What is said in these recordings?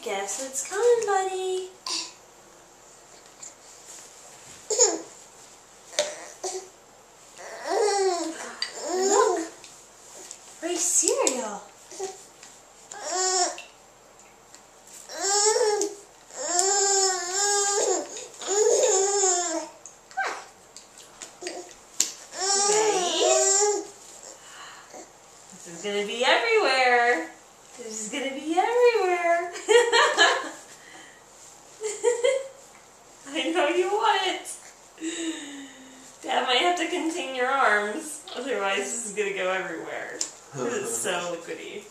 Guess what's coming, buddy? Look! Free cereal! This is gonna be everywhere! This is gonna be everywhere! I know you want it! Dad might have to contain your arms, otherwise this is gonna go everywhere. It's so liquidy.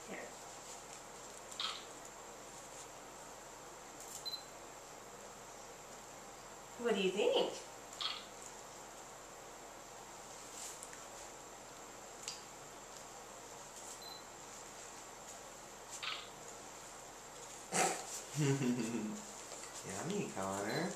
Here. What do you think? Yummy, Connor.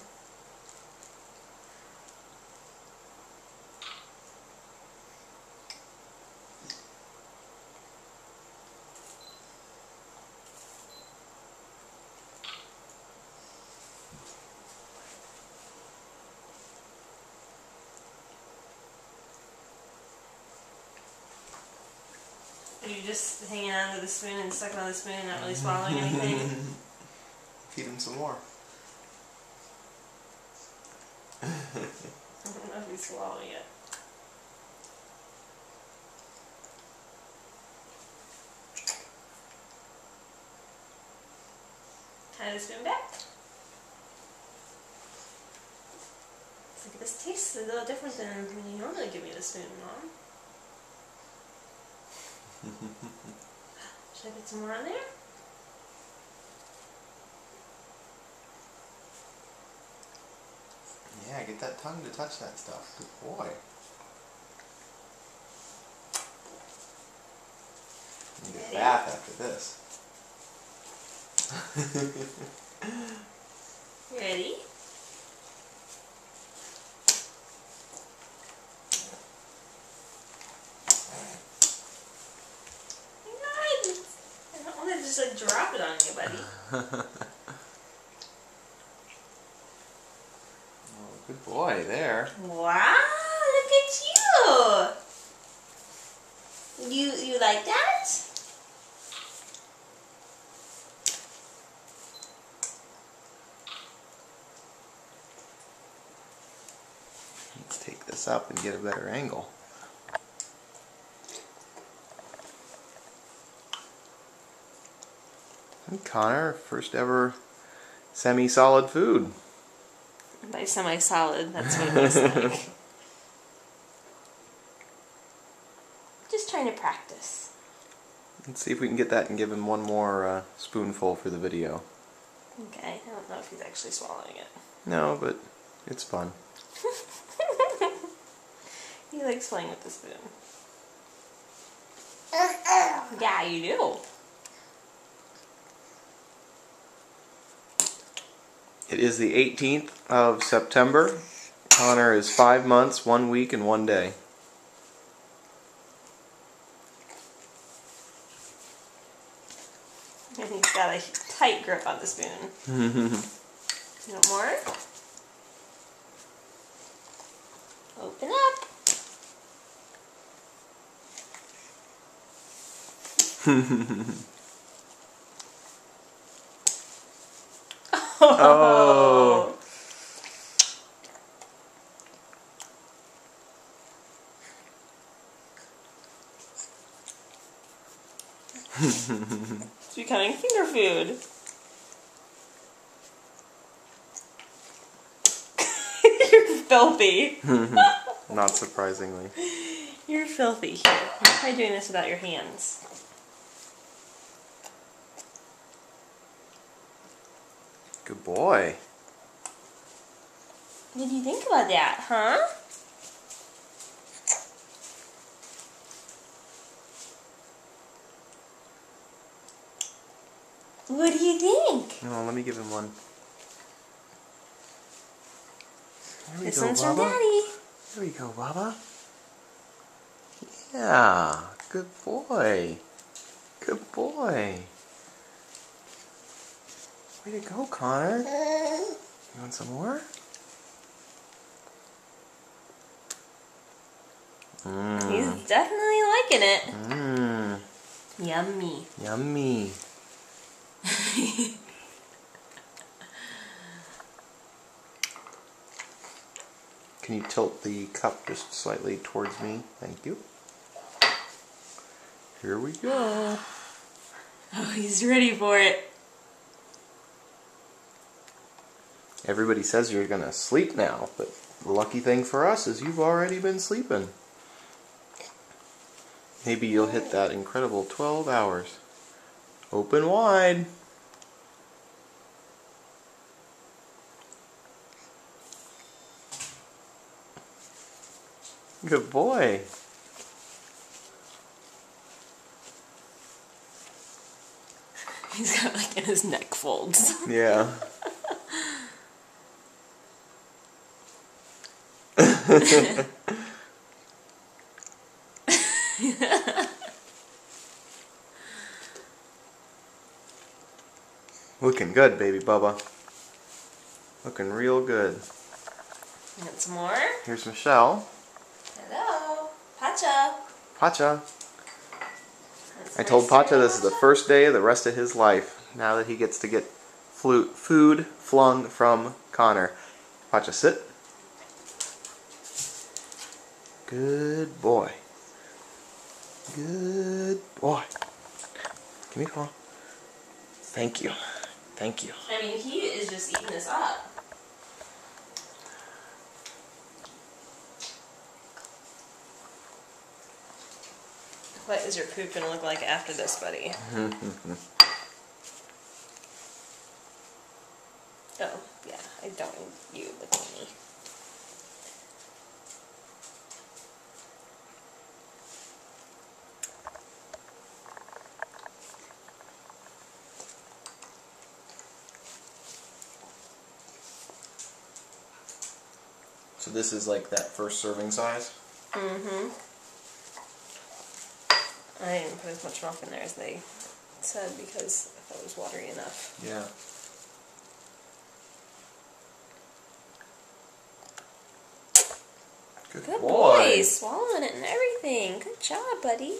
Are you just hanging on to the spoon and sucking on the spoon and not really swallowing anything? Feed him some more. I don't know if he's swallowing it. Tie the spoon back. Look at this, tastes a little different than when you normally give me the spoon, Mom. Should I put some more on there? Yeah, get that tongue to touch that stuff. Good boy. You need a bath after this. Ready? I don't want to just like drop it on you, buddy. Oh, good boy there. Wow, look at you! You like that? Let's take this up and get a better angle. And Connor, first ever semi-solid food. By semi-solid, that's what it looks like. Just trying to practice. Let's see if we can get that and give him one more spoonful for the video. Okay, I don't know if he's actually swallowing it. No, but it's fun. He likes playing with the spoon. Yeah, you do. It is the 18th of September. Connor is 5 months, 1 week, and 1 day. And he's got a tight grip on the spoon. You want more? Open up. Oh! It's becoming finger food. You're filthy. Not surprisingly. You're filthy. Here, try doing this without your hands. Good boy. What do you think about that, huh? What do you think? Oh, let me give him one. There we This go, one's from Bubba. Daddy. There we go, Bubba. Yeah, good boy. Good boy. Way to go, Connor. You want some more? He's definitely liking it. Mmm. Yummy. Yummy. Can you tilt the cup just slightly towards me? Thank you. Here we go. Oh, he's ready for it. Everybody says you're gonna sleep now, but the lucky thing for us is you've already been sleeping. Maybe you'll hit that incredible 12 hours. Open wide. Good boy. He's got like in his neck folds. Yeah. Looking good, baby Bubba. Looking real good. Want some more? Here's Michelle. Hello. Pacha. Pacha. I told Pacha this is the first day of the rest of his life. Now that he gets to get food flung from Connor. Pacha, sit. Good boy. Good boy. Give me a paw. Thank you. Thank you. I mean, he is just eating this up. What is your poop going to look like after this, buddy? Oh, yeah. I don't need you looking at me. So this is like that first serving size? Mm-hmm. I didn't put as much milk in there as they said because I thought it was watery enough. Yeah. Good boy. Swallowing it and everything. Good job, buddy.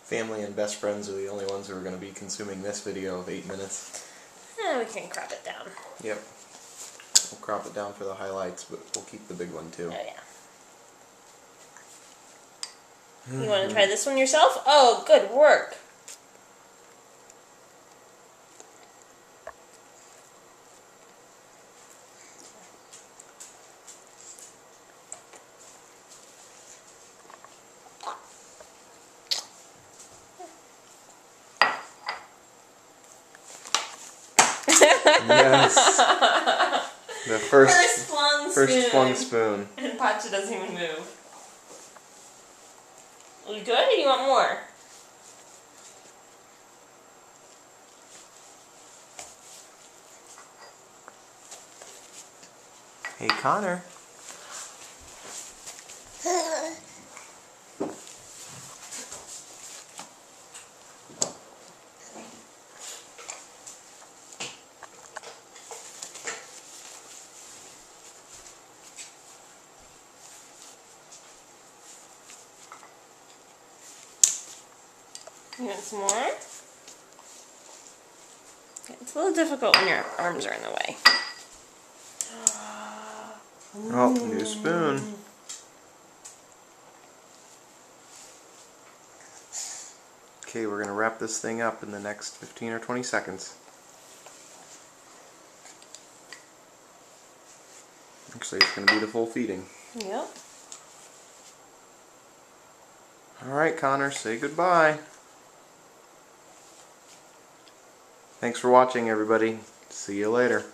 Family and best friends are the only ones who are going to be consuming this video of 8 minutes. We can crop it down. Yep. We'll crop it down for the highlights, but we'll keep the big one too. Oh, yeah. You want to try this one yourself? Oh, good work. Yes. The first flung spoon. And Pacha doesn't even move. You good or you want more? Hey, Connor. You want some more? It's a little difficult when your arms are in the way. Oh, new spoon. Okay, we're going to wrap this thing up in the next 15 or 20 seconds. Actually, it's going to be the full feeding. Yep. Alright, Connor, say goodbye. Thanks for watching, everybody. See you later.